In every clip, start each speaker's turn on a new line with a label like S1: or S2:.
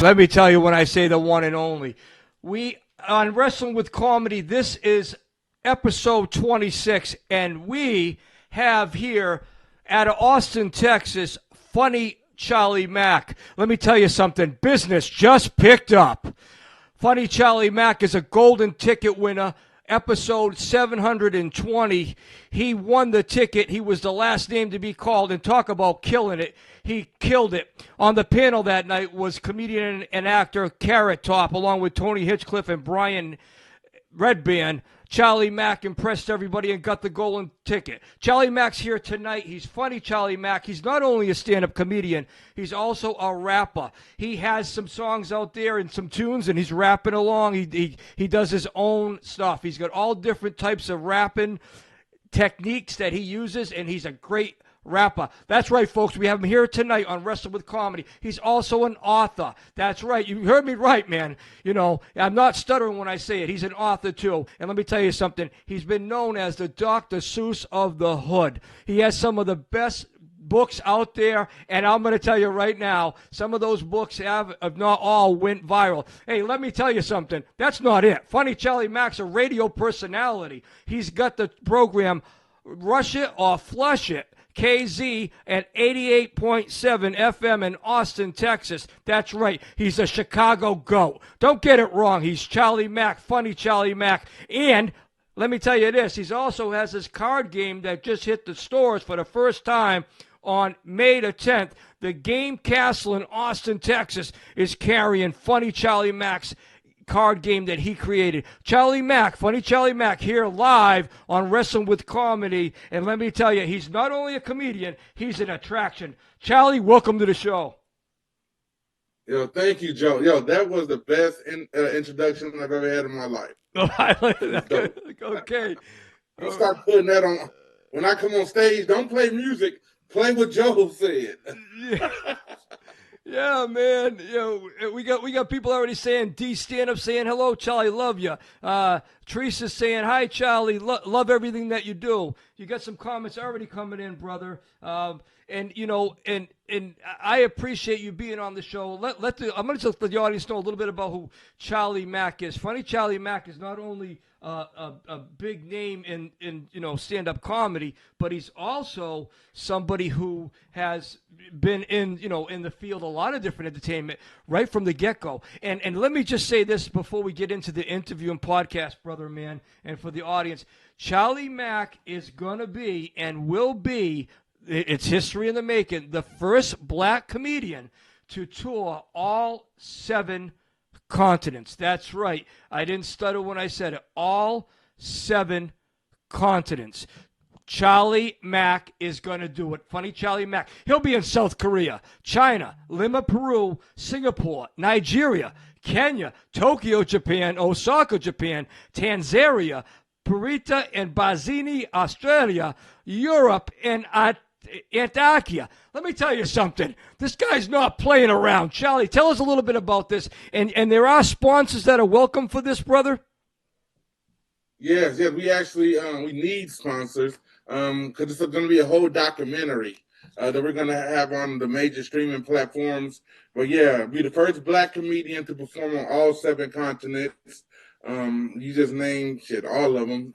S1: Let me tell you when I say the one and only. We, on Wrestling with Comedy, this is episode 26, and we have here out of Austin, Texas, Funny Charlie Mack. Let me tell you something. Business just picked up. Funny Charlie Mack is a golden ticket winner. Episode 720, he won the ticket. He was the last name to be called, and talk about killing it. He killed it. On the panel that night was comedian and actor Carrot Top, along with Tony Hitchcliffe and Brian Redband. Charlie Mack impressed everybody and got the golden ticket. Charlie Mack's here tonight. He's Funny Charlie Mack. He's not only a stand-up comedian, he's also a rapper. He has some songs out there and some tunes, and he's rapping along. He does his own stuff. He's got all different types of rapping techniques that he uses, and he's a great rapper. That's right, folks. We have him here tonight on Wrestling with Comedy. He's also an author. That's right. You heard me right, man. You know, I'm not stuttering when I say it. He's an author, too. And let me tell you something. He's been known as the Dr. Seuss of the hood. He has some of the best books out there, and I'm going to tell you right now, some of those books have, if not all, went viral. Hey, let me tell you something. That's not it. Funny Charlie Mack's a radio personality. He's got the program Rush It or Flush It, KZ at 88.7 FM in Austin, Texas. That's right. He's a Chicago goat. Don't get it wrong. He's Charlie Mack, Funny Charlie Mack. And let me tell you this. He also has his card game that just hit the stores for the first time on May the 10th. The Game Castle in Austin, Texas is carrying Funny Charlie Mack's card game that he created. Charlie Mack, Funny Charlie Mack, here live on Wrestling with Comedy. And let me tell you, he's not only a comedian, he's an attraction. Charlie, welcome to the show.
S2: Yo, thank you, Joe. Yo, that was the best introduction I've ever had in my life.
S1: Okay.
S2: Don't start putting that on. When I come on stage, don't play music. Play what Joe said.
S1: Yeah, man. You know, we got people already saying D stand up saying hello, Charlie, love you. Teresa's saying hi, Charlie, love everything that you do. You got some comments already coming in, brother. And you know, and I appreciate you being on the show. I'm going to just let the audience know a little bit about who Charlie Mack is. Funny Charlie Mack is not only a big name in you know, stand-up comedy, but he's also somebody who has been in, you know, in the field a lot of different entertainment right from the get-go. And let me just say this before we get into the interview and podcast, brother, man, and for the audience. Charlie Mack is going to be and will be, it's history in the making, the first black comedian to tour all 7 continents. That's right. I didn't stutter when I said it. All 7 continents. Charlie Mack is going to do it. Funny Charlie Mack. He'll be in South Korea, China, Lima, Peru, Singapore, Nigeria, Kenya, Tokyo, Japan, Osaka, Japan, Tanzania, Purita and Bazini, Australia, Europe, and Antarctica. Let me tell you something. This guy's not playing around. Charlie, tell us a little bit about this. And there are sponsors that are welcome for this, brother?
S2: Yes, we actually we need sponsors because it's going to be a whole documentary that we're going to have on the major streaming platforms. But yeah, be the first black comedian to perform on all 7 continents. You just named all of them.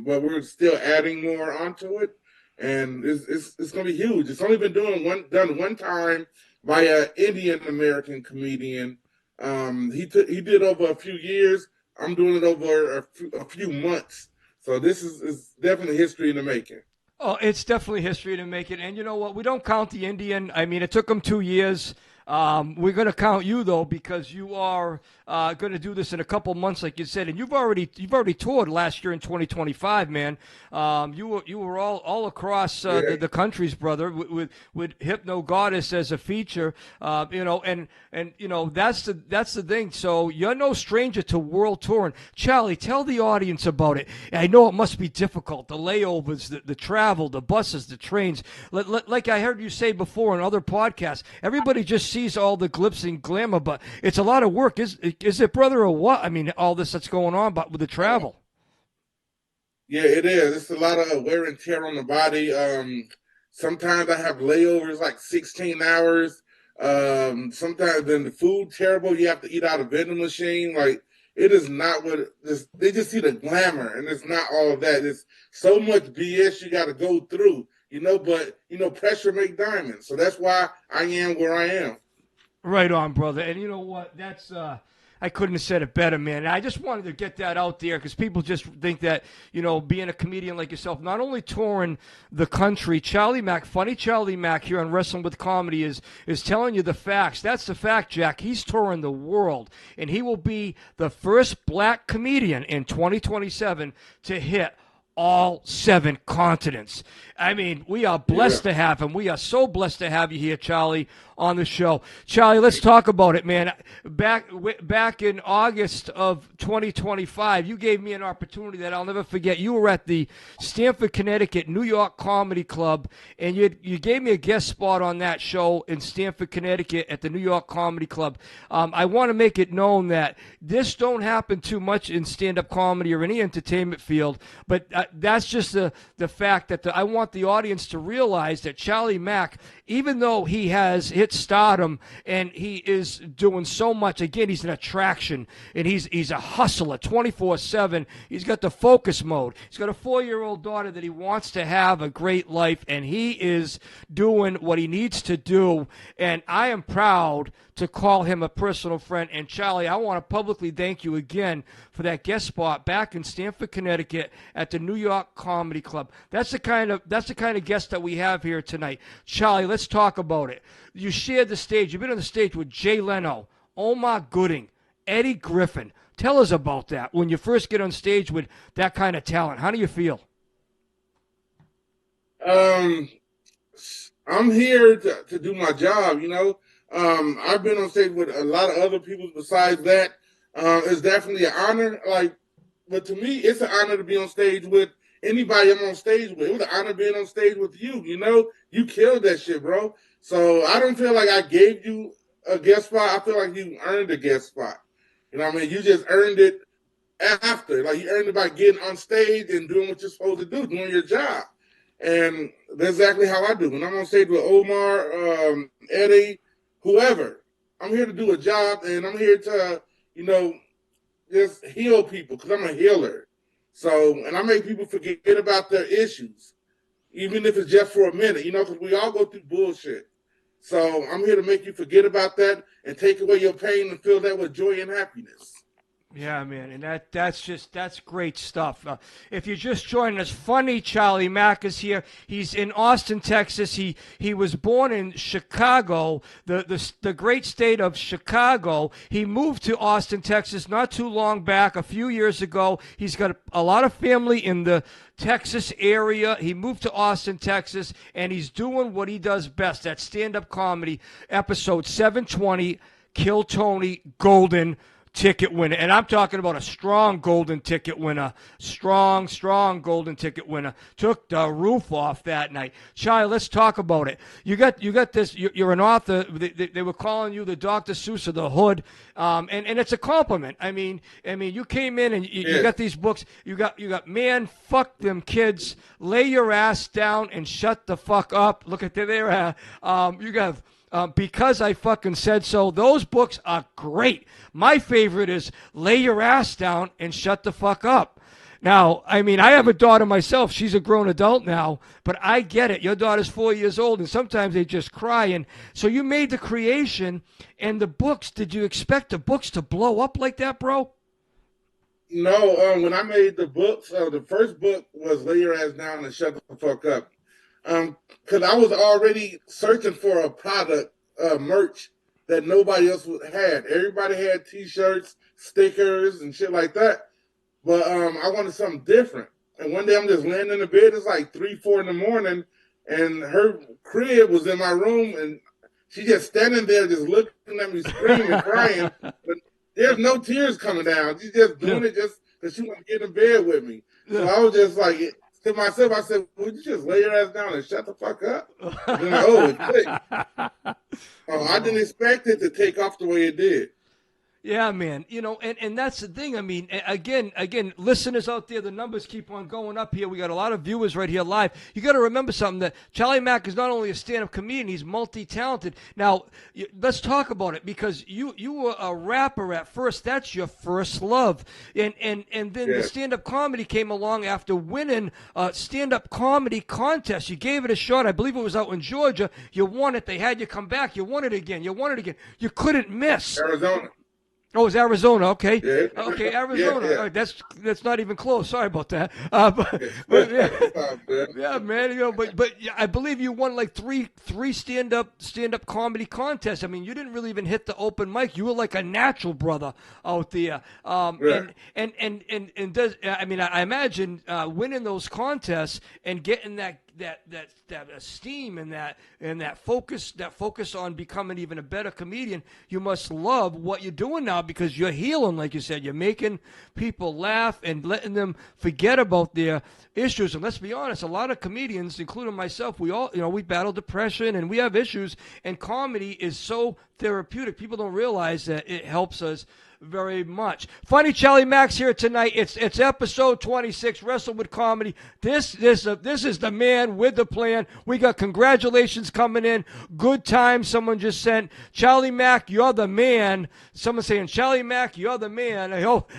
S2: But we're still adding more onto it. And it's going to be huge. It's only been done one time by an Indian American comedian. He did over a few years. I'm doing it over a few months. So this is definitely history in the making.
S1: Oh, it's definitely history in the making. And you know what? We don't count the Indian. I mean, it took him 2 years. We're going to count you, though, because you are going to do this in a couple months, like you said, and you've already toured last year in 2025, man. You were all across the countries, brother, with Hypno Goddess as a feature, you know, and you know that's the thing. So you're no stranger to world touring. Charlie, tell the audience about it. I know it must be difficult, the layovers, the travel, the buses, the trains. Like I heard you say before on other podcasts, everybody just sees all the glitz and glamour, but it's a lot of work. Is it, brother, or what? I mean, all this that's going on, but with the travel.
S2: Yeah, it is. It's a lot of wear and tear on the body. Sometimes I have layovers like 16 hours. Sometimes then the food terrible. You have to eat out of vending machine. Like, it is not what they just see the glamour, and it's not all of that. It's so much BS you got to go through, but pressure make diamonds. So that's why I am where I am.
S1: Right on, brother. And you know what? That's I couldn't have said it better, man. And I just wanted to get that out there because people just think that, being a comedian like yourself, not only touring the country, funny Charlie Mack here on Wrestling with Comedy is telling you the facts. That's the fact, Jack. He's touring the world, and he will be the first black comedian in 2027 to hit all 7 continents. I mean, we are blessed to have him. We are so blessed to have you here, Charlie, on the show. Charlie, let's talk about it, man. Back in August of 2025, you gave me an opportunity that I'll never forget. You were at the Stamford, Connecticut, New York Comedy Club, and you gave me a guest spot on that show in Stamford, Connecticut at the New York Comedy Club. I want to make it known that this don't happen too much in stand-up comedy or any entertainment field, but that's just the fact that I want the audience to realize that Charlie Mack, even though he has hit stardom and he is doing so much, again, he's an attraction and he's a hustler 24/7. He's got the focus mode. He's got a 4-year-old daughter that he wants to have a great life, and he is doing what he needs to do. And I am proud to call him a personal friend. And Charlie, I want to publicly thank you again for that guest spot back in Stamford, Connecticut at the New York Comedy Club. That's the kind of guest that we have here tonight. Charlie, let's talk about it. You shared the stage. You've been on the stage with Jay Leno, Omar Gooding, Eddie Griffin. Tell us about that. When you first get on stage with that kind of talent, how do you feel?
S2: I'm here to do my job, I've been on stage with a lot of other people besides that. It's definitely an honor. But to me, it's an honor to be on stage with anybody I'm on stage with. It was an honor being on stage with you. You killed that shit, bro. So I don't feel like I gave you a guest spot. I feel like you earned a guest spot. You know what I mean? You just earned it after. Like, you earned it by getting on stage and doing what you're supposed to do, doing your job. And that's exactly how I do. When I'm on stage with Omar, Eddie, whoever, I'm here to do a job, and I'm here to, just heal people because I'm a healer. So, and I make people forget about their issues, even if it's just for a minute, because we all go through bullshit. So I'm here to make you forget about that and take away your pain and fill that with joy and happiness.
S1: Yeah, man, and that's great stuff. If you're just joining us, funny Charlie Mack is here. He's in Austin, Texas. He was born in Chicago, the great state of Chicago. He moved to Austin, Texas not too long back, a few years ago. He's got a lot of family in the Texas area. He moved to Austin, Texas, and he's doing what he does best. That's stand-up comedy, episode 720, KillTony, Golden Ticket winner. And I'm talking about a strong golden ticket winner. Strong golden ticket winner. Took the roof off that night. Charlie, let's talk about it. You got this. You're an author. They were calling you the Dr. Seuss of the hood. And it's a compliment. I mean, you came in and you got these books. You got Man, Fuck Them Kids, Lay Your Ass Down and Shut the Fuck Up. Look at there. You got Because I Fucking Said So. Those books are great. My favorite is Lay Your Ass Down and Shut the Fuck Up. Now, I have a daughter myself. She's a grown adult now, but I get it. Your daughter's 4 years old, and sometimes they just cry. And so you made the creation and the books. Did you expect the books to blow up like that, bro?
S2: No, when I made the books, the first book was Lay Your Ass Down and Shut the Fuck Up. Because I was already searching for a product, merch, that nobody else had. Everybody had T-shirts, stickers, and shit like that. But I wanted something different. And one day I'm just laying in the bed. It's like 3, 4 in the morning. And her crib was in my room. And she just standing there just looking at me, screaming, crying. But there's no tears coming down. She's just doing it just because she wanted to get in bed with me. So I was just like, to myself, I said, would you just lay your ass down and shut the fuck up? And then, it clicked. I didn't expect it to take off the way it did.
S1: Yeah, man. And that's the thing. I mean, again, listeners out there, the numbers keep on going up here. We got a lot of viewers right here live. You got to remember something, that Charlie Mack is not only a stand-up comedian, he's multi-talented. Now, let's talk about it, because you were a rapper at first. That's your first love. And then the stand-up comedy came along after winning a stand-up comedy contest. You gave it a shot. I believe it was out in Georgia. You won it. They had you come back. You won it again. You couldn't miss.
S2: Arizona.
S1: Oh, it was Arizona. Okay.
S2: Yeah.
S1: Okay, Arizona.
S2: Yeah.
S1: All right, that's not even close. Sorry about that. Yeah, man. But I believe you won like three stand-up comedy contests. I mean, you didn't really even hit the open mic. You were like a natural, brother, out there.
S2: Right.
S1: And does, I mean, I imagine winning those contests and getting that esteem and that focus on becoming even a better comedian. You must love what you're doing now, because you're healing, like you said. You're making people laugh and letting them forget about their issues. And let's be honest, a lot of comedians, including myself, we all, we battle depression and we have issues, and comedy is so therapeutic. People don't realize that it helps us very much. Funny Charlie Mack's here tonight. It's episode 26, Wrestle with Comedy. This is the man with the plan. We got congratulations coming in. Good time. Someone just sent, Charlie Mack, you're the man. Someone saying, Charlie Mack, you're the man.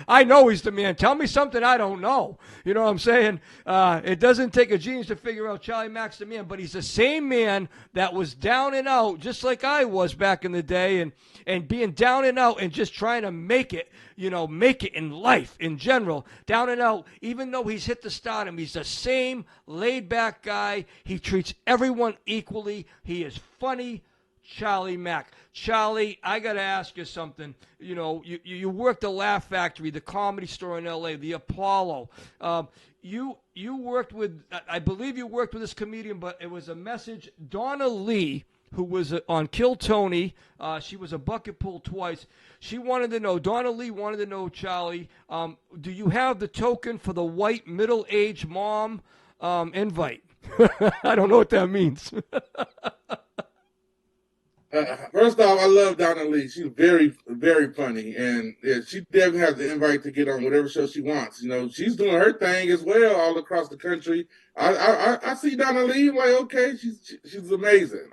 S1: I know he's the man. Tell me something I don't know. You know what I'm saying? It doesn't take a genius to figure out Charlie Mack's the man, but he's the same man that was down and out, just like I was back in the day, and being down and out and just trying to make it in life in general, down and out. Even though he's hit the stardom, he's the same laid-back guy. He treats everyone equally. He is funny. Charlie Mack. Charlie, I got to ask you something. You worked the Laugh Factory, the Comedy Store in L.A., the Apollo. You worked with, I believe you worked with this comedian, but it was a message. Donna Lee, who was on KillTony, she was a bucket pull twice. Donna Lee wanted to know, Charlie, do you have the token for the white middle-aged mom invite? I don't know what that means.
S2: First off, I love Donna Lee. She's very, very funny, and she definitely has the invite to get on whatever show she wants. She's doing her thing as well all across the country. I see Donna Lee, I'm like, okay, she's amazing.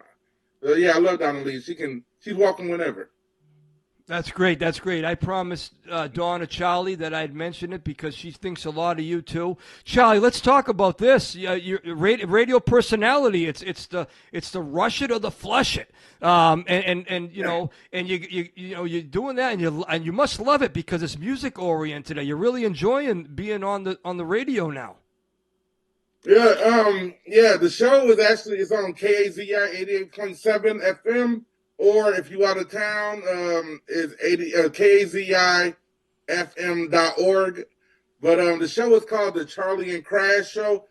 S2: Yeah, I love Donna Lee. She's welcome whenever.
S1: That's great. I promised Donna Charlie that I'd mention it, because she thinks a lot of you too. Charlie, let's talk about this. Your radio personality. It's the rush it or the flush it. And you're doing that, and you must love it, because it's music oriented. You're really enjoying being on the radio now.
S2: Yeah. The show is on KAZI 88.7 FM. Or if you out of town, it's KAZIFM.org. But the show is called The Charlie and Crash Show.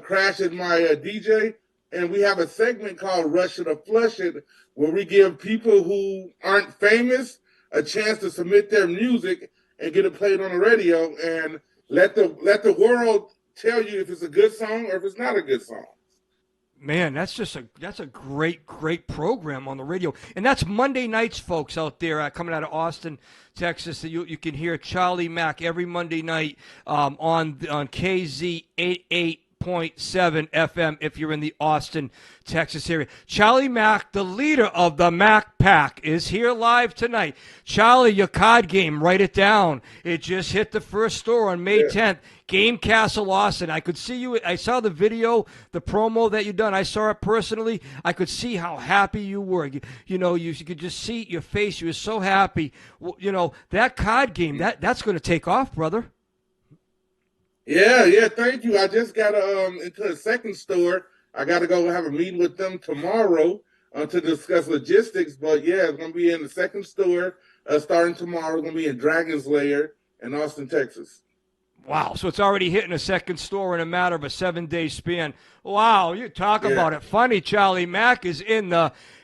S2: Crash is my DJ. And we have a segment called Rush It or Flush It, where we give people who aren't famous a chance to submit their music and get it played on the radio, and let the world tell you if it's a good song or if it's not a good song.
S1: Man, that's a great program on the radio. And that's Monday nights, folks, out there coming out of Austin, Texas. You can hear Charlie Mack every Monday night on KZ 88.7 FM if you're in the Austin, Texas area. Charlie Mack, the leader of the Mack Pack, is here live tonight. Charlie, your card game, write it down. It just hit the first store on May 10th. Game Castle Austin. I could see you. I saw the video, the promo that you done. I saw it personally. I could see how happy you were. You could just see your face. You were so happy. That card game, that's going to take off, brother.
S2: Yeah. Thank you. I just got into a second store. I got to go have a meeting with them tomorrow to discuss logistics. But yeah, it's going to be in the second store starting tomorrow. It's going to be in Dragon's Lair in Austin, Texas.
S1: Wow, so it's already hitting a second store in a matter of a 7-day span. Wow, you talk about it. Funny, Charlie Mack is in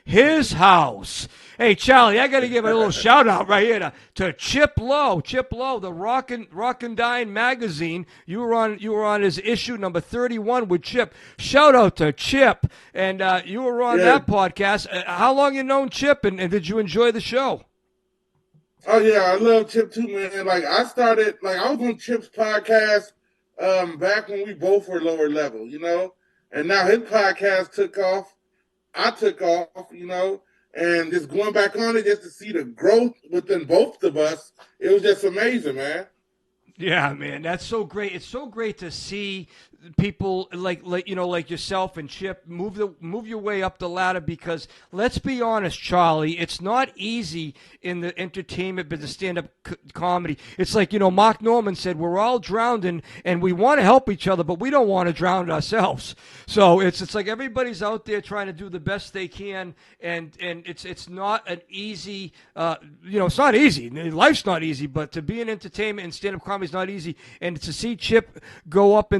S1: his house. Hey, Charlie, I got to give a little shout-out right here to Chip Lowe. Chip Lowe, the Rockin' Dine magazine. You were on his issue number 31 with Chip. Shout-out to Chip. And you were on that podcast. How long you known Chip, and did you enjoy the show?
S2: Oh yeah, I love Chip too, man. Like I was on Chip's podcast back when we both were lower level, and now his podcast took off. I took off, and just going back on it just to see the growth within both of us, it was just amazing, man.
S1: Yeah, man, that's so great. It's so great to see people like yourself and Chip move your way up the ladder, because let's be honest, Charlie, it's not easy in the entertainment business, stand-up comedy. It's like, Mark Norman said, we're all drowning and we want to help each other, but we don't want to drown ourselves. So it's like everybody's out there trying to do the best they can, and it's not an easy it's not easy. Life's not easy, but to be in entertainment and stand-up comedy is not easy. And to see Chip go up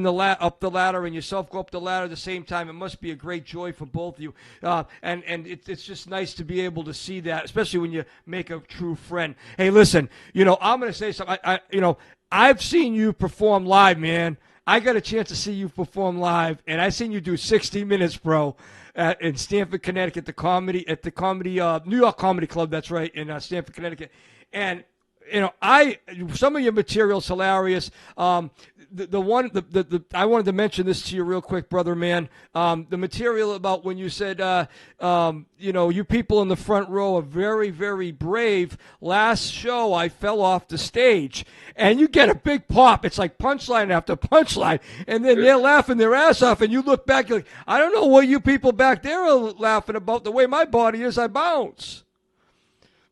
S1: the ladder and yourself go up the ladder at the same time, it must be a great joy for both of you. And it's just nice to be able to see that, especially when you make a true friend. Hey, listen, I'm going to say something. I've seen you perform live, man. I got a chance to see you perform live, and I seen you do 60 minutes, bro, in Stamford, Connecticut, New York Comedy Club. That's right, in Stamford, Connecticut. And some of your material's hilarious. I wanted to mention this to you real quick, brother, man. The material about when you said, you people in the front row are very, very brave. Last show, I fell off the stage, and you get a big pop. It's like punchline after punchline, and then they're laughing their ass off, and you look back, you're like, I don't know what you people back there are laughing about. The way my body is, I bounce.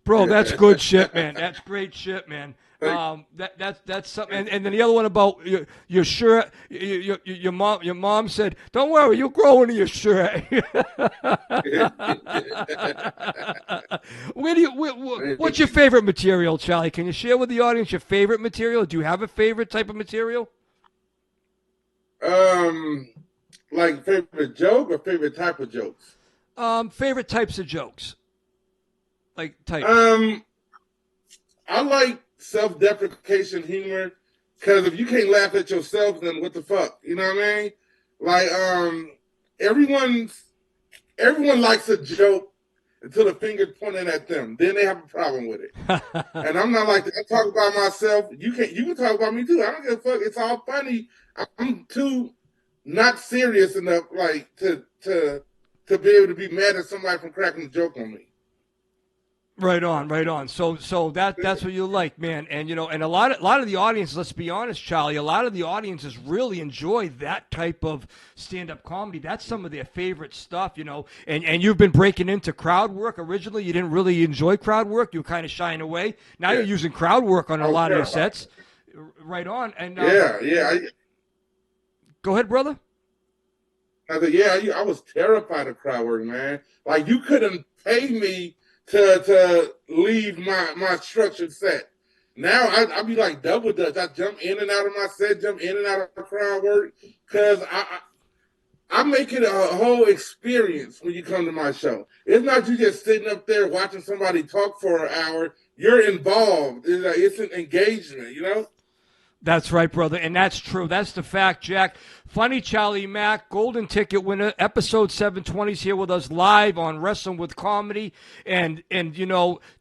S1: Bro, that's good shit, man. That's great shit, man. That's something. And then the other one about your shirt. Your mom said, "Don't worry, you'll grow into your shirt." What's your favorite material, Charlie? Can you share with the audience your favorite material? Do you have a favorite type of material?
S2: Like favorite joke or favorite type of jokes?
S1: Favorite types of jokes.
S2: I like self-deprecation humor, because if you can't laugh at yourself, then what the fuck? You know what I mean? Like, everyone likes a joke until the finger's pointed at them. Then they have a problem with it. And I'm not like that. I talk about myself. You can talk about me too. I don't give a fuck. It's all funny. I'm too not serious enough, like, to be able to be mad at somebody for cracking a joke on me.
S1: Right on. So that's what you like, man. And and a lot of the audience, let's be honest, Charlie, a lot of the audiences really enjoy that type of stand-up comedy. That's some of their favorite stuff, And you've been breaking into crowd work. Originally, you didn't really enjoy crowd work. You were kind of shying away. Now you're using crowd work on a lot of your sets. Right on. And go ahead, brother.
S2: I said, I was terrified of crowd work, man. Like, you couldn't pay me to leave my structured set. Now I be like double dutch. I jump in and out of my set, jump in and out of crowd work, because I make it a whole experience when you come to my show. It's not you just sitting up there watching somebody talk for an hour. You're involved. It's an engagement,
S1: That's right, brother, and that's true. That's the fact, Jack. Funny Charlie Mack, golden ticket winner, episode 720 is here with us live on Wrestling with Comedy, and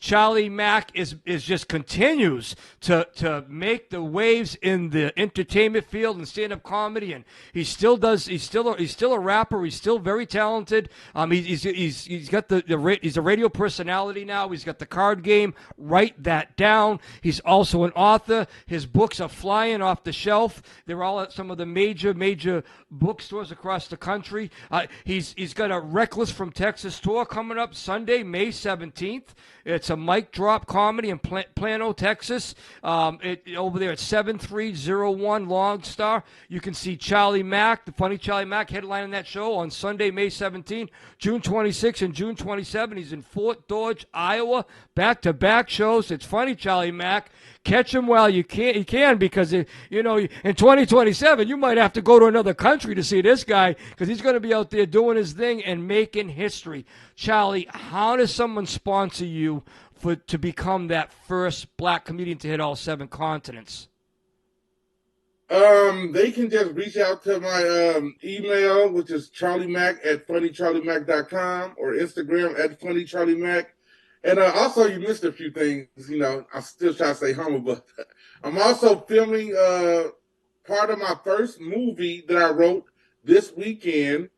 S1: Charlie Mack is just continues to make the waves in the entertainment field and stand-up comedy, and he's still a rapper. He's still very talented. He's got he's a radio personality now. He's got the card game. Write that down. He's also an author. His books are flying off the shelf. They're all at some of the major bookstores across the country. He's got a Reckless from Texas tour coming up Sunday, May 17th. It's a mic drop comedy in Plano, Texas. Over there at 7301 Long Star. You can see Charlie Mack, the funny Charlie Mack, headlining that show on Sunday, May 17th, June 26th, and June 27th. He's in Fort Dodge, Iowa. Back-to-back shows. It's funny Charlie Mack. Catch him while you can, because in 2027 you might have to go to another country to see this guy, because he's going to be out there doing his thing and making history. Charlie, how does someone sponsor you to become that first black comedian to hit all 7 continents?
S2: They can just reach out to my email, which is charliemac@funnycharliemac.com, or Instagram @funnycharliemac. And also, you missed a few things. You know, I'm still trying to stay humble, but I'm also filming part of my first movie that I wrote this weekend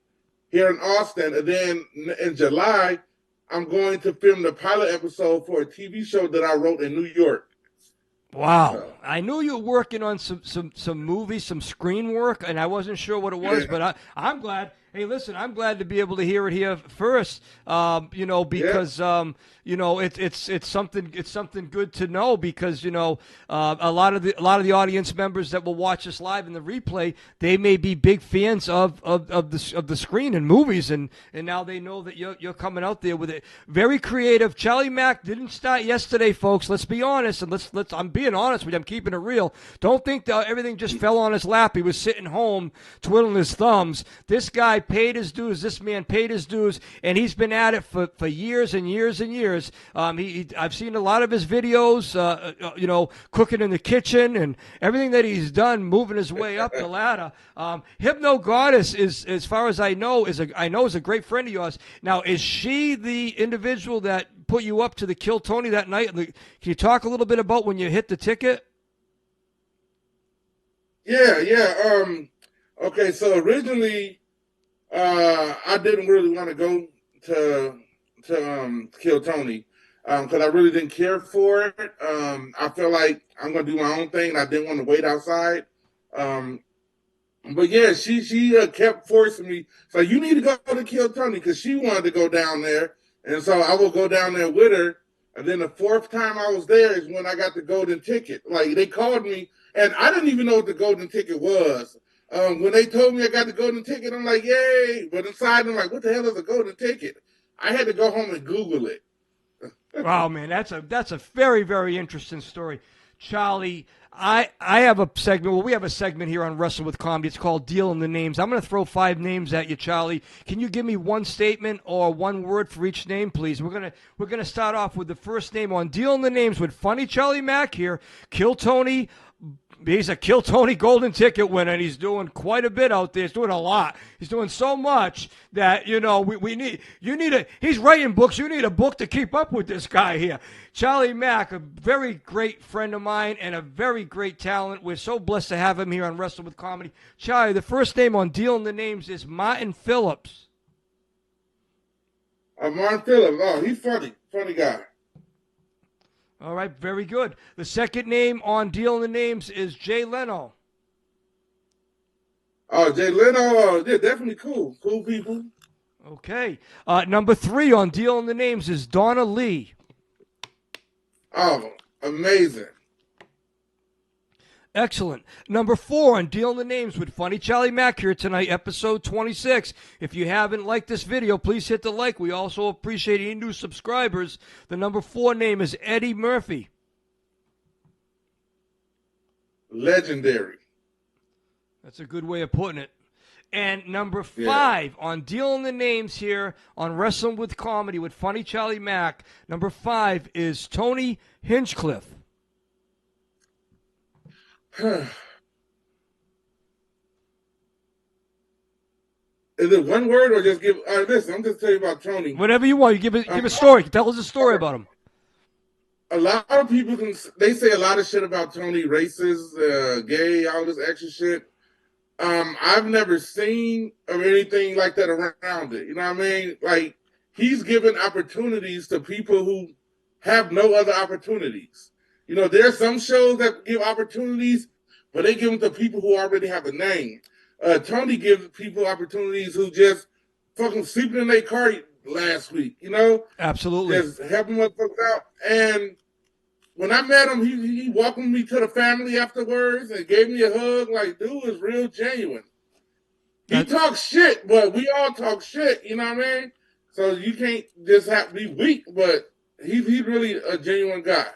S2: here in Austin. And then in July, I'm going to film the pilot episode for a TV show that I wrote in New York.
S1: Wow. I knew you were working on some movies, some screen work, and I wasn't sure what it was, but I'm glad. Hey, listen, I'm glad to be able to hear it here first, you know, because, you know, it's something good to know because, you know, a lot of the audience members that will watch us live in the replay, they may be big fans of the screen and movies, and now they know that you're coming out there with it. Very creative. Charlie Mack didn't start yesterday, folks. Let's be honest, and I'm being honest with you. I'm keeping it real. Don't think that everything just fell on his lap. He was sitting home twiddling his thumbs. This guy paid his dues. This man paid his dues, and he's been at it for years and years and years. I've seen a lot of his videos, you know, cooking in the kitchen and everything that he's done, moving his way up the ladder. Hypno Goddess is, as far as I know, is a great friend of yours. Now, is she the individual that put you up to the KillTony that night? Can you talk a little bit about when you hit the ticket?
S2: Yeah. Okay, so originally, I didn't really want to go to KillTony because I really didn't care for it. I felt like I'm gonna do my own thing. And I didn't want to wait outside. But yeah, she kept forcing me. So you need to go to KillTony because she wanted to go down there, and so I will go down there with her. And then the fourth time I was there is when I got the golden ticket. Like they called me, and I didn't even know what the golden ticket was. When they told me I got the golden ticket, I'm like, yay! But inside, I'm like, what the hell is a golden ticket? I had to go home and Google it.
S1: Wow, man, that's a very, very interesting story, Charlie. I have a segment. Well, we have a segment here on Wrestle with Comedy. It's called Deal in the Names. I'm going to throw 5 names at you, Charlie. Can you give me one statement or one word for each name, please? We're gonna start off with the first name on Deal in the Names with funny Charlie Mack here. KillTony. He's a KillTony golden ticket winner, and he's doing quite a bit out there. He's doing a lot. He's doing so much that, you know, he's writing books. You need a book to keep up with this guy here. Charlie Mack, a very great friend of mine and a very great talent. We're so blessed to have him here on Wrestle with Comedy. Charlie, the first name on Deal in the Names is Martin Phillips.
S2: Martin Phillips. Oh, he's funny. Funny guy.
S1: All right, very good. The second name on Deal in the Names is Jay Leno.
S2: Oh, Jay Leno, they're definitely cool. Cool people.
S1: Okay. Number 3 on Deal in the Names is Donna Lee.
S2: Oh, amazing.
S1: Excellent. Number 4 on Deal in the Names with funny Charlie Mack here tonight, episode 26. If you haven't liked this video, please hit the like. We also appreciate any new subscribers. The number 4 name is Eddie Murphy.
S2: Legendary.
S1: That's a good way of putting it. And number 5 on Deal in the Names here on Wrestling with Comedy with funny Charlie Mack. Number 5 is Tony Hinchcliffe.
S2: Is it one word or just give? Listen, I'm just telling you about Tony.
S1: Whatever you want. You give a story. Tell us a story about him.
S2: A lot of people they say a lot of shit about Tony, racist, gay, all this extra shit. I've never seen of anything like that around it. You know what I mean? Like he's given opportunities to people who have no other opportunities. You know, there are some shows that give opportunities, but they give them to people who already have a name. Tony gives people opportunities who just fucking sleeping in their car last week, you know?
S1: Absolutely.
S2: Just helping motherfuckers out. And when I met him, he welcomed me to the family afterwards and gave me a hug. Like, dude is real genuine. He talks shit, but we all talk shit, you know what I mean? So you can't just have to be weak, but he's really a genuine guy.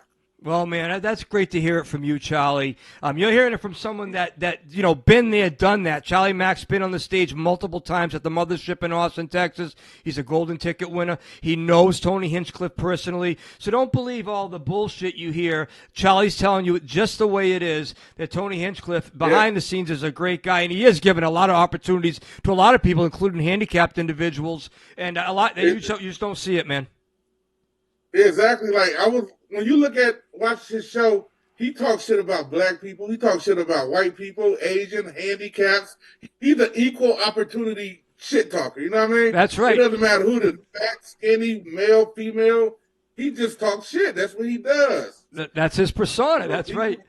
S1: Well, man, that's great to hear it from you, Charlie. You're hearing it from someone that you know, been there, done that. Charlie Mack's been on the stage multiple times at the Mothership in Austin, Texas. He's a golden ticket winner. He knows Tony Hinchcliffe personally. So don't believe all the bullshit you hear. Charlie's telling you just the way it is, that Tony Hinchcliffe, behind the scenes, is a great guy, and he is giving a lot of opportunities to a lot of people, including handicapped individuals, and a lot. You just don't see it, man.
S2: exactly. Like when you watch his show, he talks shit about black people. He talks shit about white people, Asian, handicaps. He's an equal opportunity shit talker. You know what I mean?
S1: That's right.
S2: It doesn't matter who the fat, skinny, male, female. He just talks shit. That's what he does.
S1: That's his persona. That's right.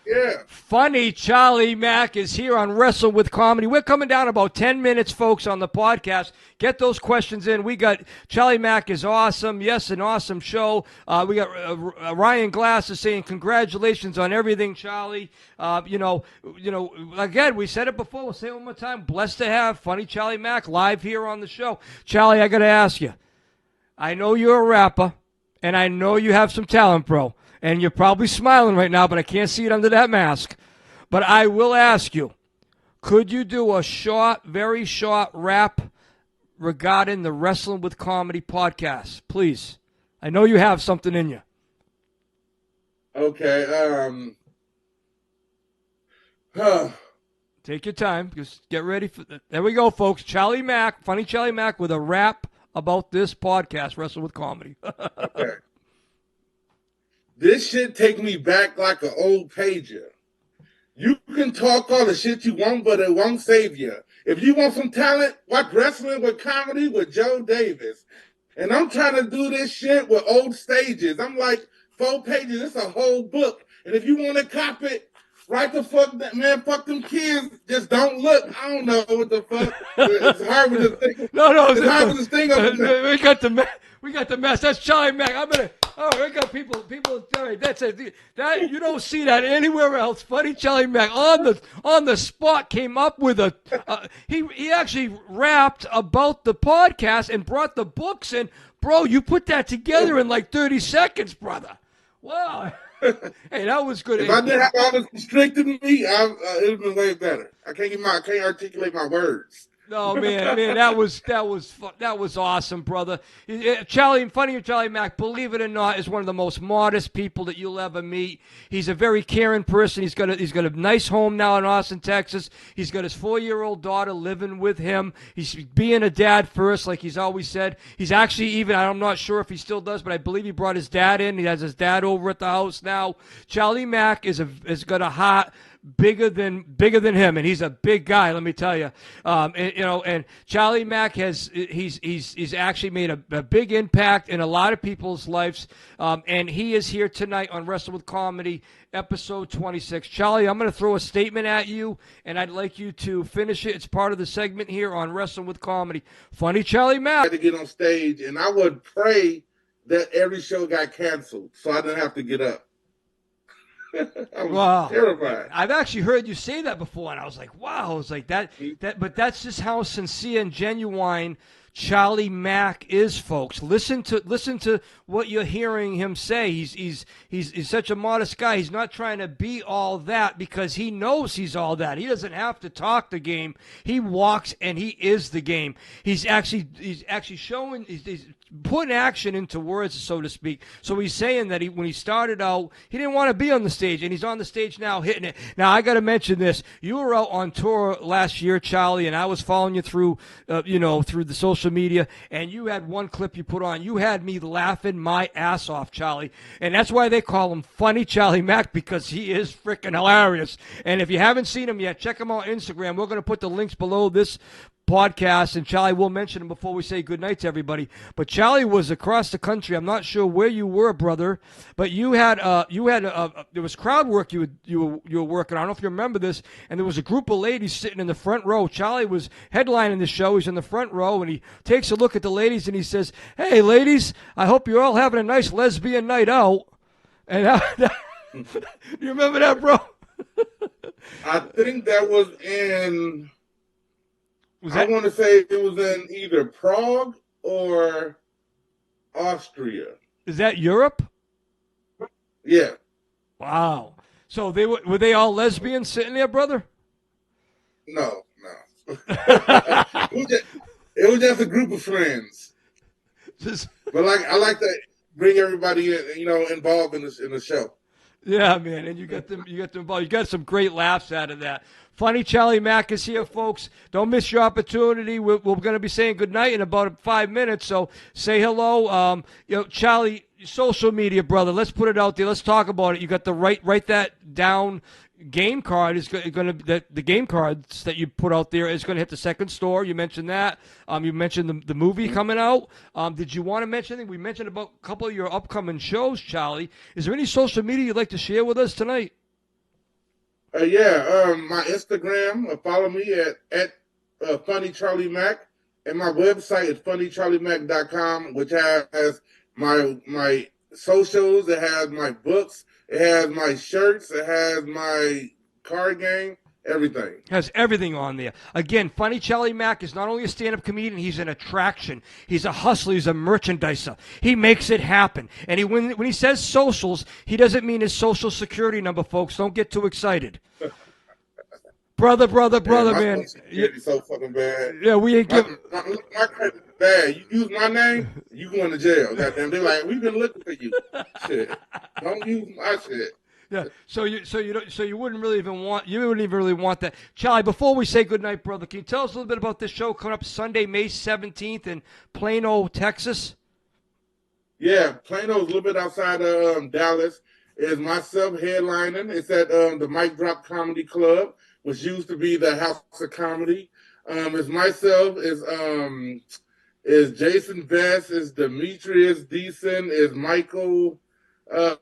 S2: Yeah.
S1: Funny Charlie Mack is here on Wrestle with Comedy. We're coming down about 10 minutes, folks, on the podcast. Get those questions in. We got Charlie Mack is awesome. Yes, an awesome show. We got Ryan Glass is saying congratulations on everything, Charlie. Again, we said it before. We'll say it one more time. Blessed to have Funny Charlie Mack live here on the show. Charlie, I got to ask you. I know you're a rapper, and I know you have some talent, bro. And you're probably smiling right now, but I can't see it under that mask. But I will ask you, could you do a very short rap regarding the Wrestling with Comedy podcast? Please. I know you have something in you.
S2: Okay.
S1: Take your time. Just get ready for there we go, folks. Charlie Mack, Funny Charlie Mack with a rap about this podcast, Wrestling with Comedy.
S2: Okay. This shit take me back like an old pager. You can talk all the shit you want, but it won't save you. If you want some talent, watch Wrestling with Comedy with Joe Davis. And I'm trying to do this shit with old stages. I'm like 4 pages. It's a whole book. And if you want to cop it, right the fuck that man, fuck them kids. Just don't look. I don't know what the fuck. It's hard with this thing. It's hard with this thing.
S1: We got the mess. That's Charlie Mack. We got people. That's it. That you don't see that anywhere else. Funny Charlie Mack on the spot came up with he actually rapped about the podcast and brought the books in. Bro, you put that together in like 30 seconds, brother. Wow. Hey, that was good.
S2: If I didn't have all this constricted me, it would have been way better. I can't articulate my words.
S1: No, man, that was awesome, brother. Funny Charlie Mack, believe it or not, is one of the most modest people that you'll ever meet. He's a very caring person. He's got a nice home now in Austin, Texas. He's got his 4-year-old daughter living with him. He's being a dad first, like he's always said. He's actually I'm not sure if he still does, but I believe he brought his dad in. He has his dad over at the house now. Charlie Mack has got a heart bigger than him, and he's a big guy, let me tell you. And Charlie Mack he's actually made a big impact in a lot of people's lives, and he is here tonight on Wrestle with Comedy, episode 26. Charlie, I'm going to throw a statement at you, and I'd like you to finish it. It's part of the segment here on Wrestle with Comedy. Funny Charlie Mack.
S2: I had to get on stage, and I would pray that every show got canceled so I didn't have to get up. I was terrified.
S1: I've actually heard you say that before, and I was like, wow. I was like, that. But that's just how sincere and genuine Charlie Mack is, folks. Listen to what you're hearing him say. He's such a modest guy. He's not trying to be all that because he knows he's all that. He doesn't have to talk the game. He walks and he is the game. He's actually showing. He's putting action into words, so to speak. So he's saying that when he started out, he didn't want to be on the stage, and he's on the stage now hitting it. Now, I got to mention this. You were out on tour last year, Charlie, and I was following you through the social media, and you had one clip you put on. You had me laughing my ass off, Charlie, and that's why they call him Funny Charlie Mack, because he is freaking hilarious. And if you haven't seen him yet, check him out on Instagram. We're going to put the links below this podcast, and Charlie will mention him before we say goodnight to everybody. But Charlie was across the country. I'm not sure where you were, brother, but you had there was crowd work you were working. I don't know if you remember this, and there was a group of ladies sitting in the front row. Charlie was headlining the show. He's in the front row, and he takes a look at the ladies, and he says, "Hey, ladies, I hope you're all having a nice lesbian night out." And you remember that, bro?
S2: I think that was in. I want to say it was in either Prague or Austria.
S1: Is that Europe?
S2: Yeah.
S1: Wow. So were they all lesbians sitting there, brother?
S2: No. It was just a group of friends. But I like to bring everybody involved in the show.
S1: Yeah, man, and you got them involved. You got some great laughs out of that. Funny Charlie Mack is here, folks. Don't miss your opportunity. We're going to be saying goodnight in about 5 minutes, so say hello. Charlie, social media, brother. Let's put it out there. Let's talk about it. You got the write that down. Game card is going to the game cards that you put out there is going to hit the second store. You mentioned that. You mentioned the movie coming out. Did you want to mention anything? We mentioned about a couple of your upcoming shows, Charlie. Is there any social media you'd like to share with us tonight?
S2: My Instagram. Follow me at Funny Charlie Mac, and my website is funnycharliemac.com, which has my socials. It has my books. It has my shirts. It has my card game. Everything.
S1: Has everything on there. Again, Funny Charlie Mac is not only a stand-up comedian, he's an attraction. He's a hustler. He's a merchandiser. He makes it happen. And when he says socials, he doesn't mean his social security number, folks. Don't get too excited. brother, man.
S2: You're so fucking bad.
S1: Yeah, we ain't giving...
S2: My credit is bad. You use my name, you going to jail. Goddamn, they're like, we've been looking for you. Shit. Don't use my shit.
S1: Yeah, so you wouldn't even really want that. Charlie, before we say goodnight, brother, can you tell us a little bit about this show coming up Sunday, May 17th in Plano, Texas?
S2: Yeah, Plano's a little bit outside of Dallas. It's myself headlining. It's at the Mic Drop Comedy Club, which used to be the House of Comedy. It's myself. Is Jason Vest. Is Demetrius Deason. Is Michael. I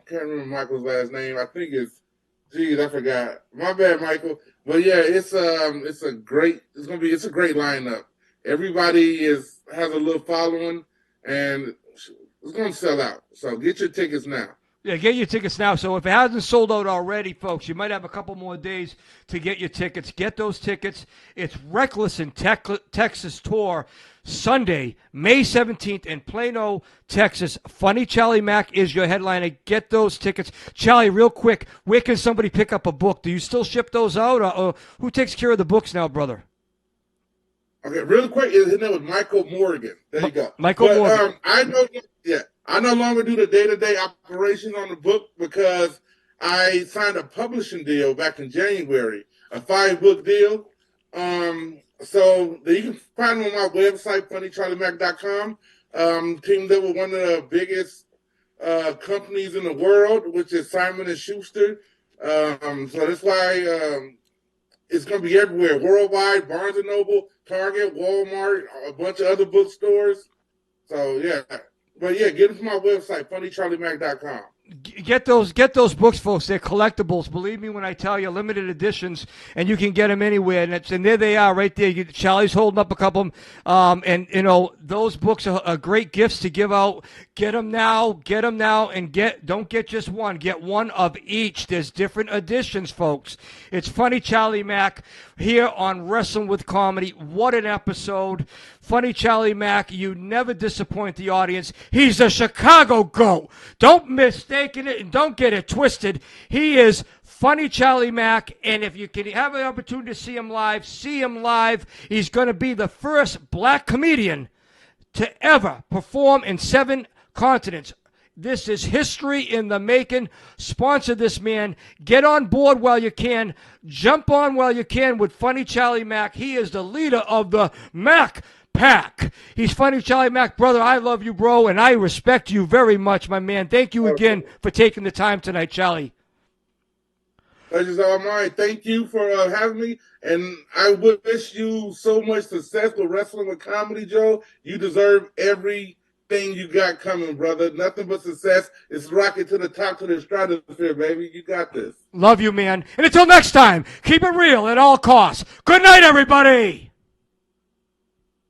S2: can't remember Michael's last name. I think it's. Geez, I forgot. My bad, Michael. But yeah, it's a great lineup. Everybody has a little following, and it's going to sell out. So get your tickets now.
S1: Yeah, get your tickets now. So if it hasn't sold out already, folks, you might have a couple more days to get your tickets. Get those tickets. It's Reckless in Texas Tour, Sunday, May 17th in Plano, Texas. Funny Charlie Mac is your headliner. Get those tickets. Charlie, real quick, where can somebody pick up a book? Do you still ship those out? Or who takes care of the books now, brother?
S2: Okay, real quick, his name was Michael Morgan. There you go.
S1: Morgan.
S2: I no longer do the day-to-day operation on the book because I signed a publishing deal back in January, a 5-book deal. So you can find them on my website, funnycharliemac.com. Teamed up with one of the biggest companies in the world, which is Simon & Schuster. So that's why it's going to be everywhere, worldwide, Barnes & Noble, Target, Walmart, a bunch of other bookstores. So, yeah. But, yeah, get them from my website, funnycharliemac.com.
S1: Get those books, folks. They're collectibles. Believe me when I tell you, limited editions, and you can get them anywhere. And there they are, right there. Charlie's holding up a couple. And those books are great gifts to give out. Get them now, and don't get just one. Get one of each. There's different editions, folks. It's Funny Charlie Mac here on Wrestling with Comedy. What an episode! Funny Charlie Mac, you never disappoint the audience. He's a Chicago GOAT. Don't mistake it and don't get it twisted. He is Funny Charlie Mac, and if you can have an opportunity to see him live, see him live. He's going to be the first black comedian to ever perform in 7 continents. This is history in the making. Sponsor this man. Get on board while you can. Jump on while you can with Funny Charlie Mac. He is the leader of the Mac Pack. He's Funny Charlie Mac. Brother, I love you, bro, and I respect you very much, my man. Thank you again for taking the time tonight, Charlie.
S2: Pleasure's all mine. Thank you for having me, and I wish you so much success with Wrestling with Comedy, Joe. You deserve everything you got coming, brother. Nothing but success. It's rocket to the top, to the stratosphere, baby. You got this.
S1: Love you, man. And until next time, keep it real at all costs. Good night, everybody.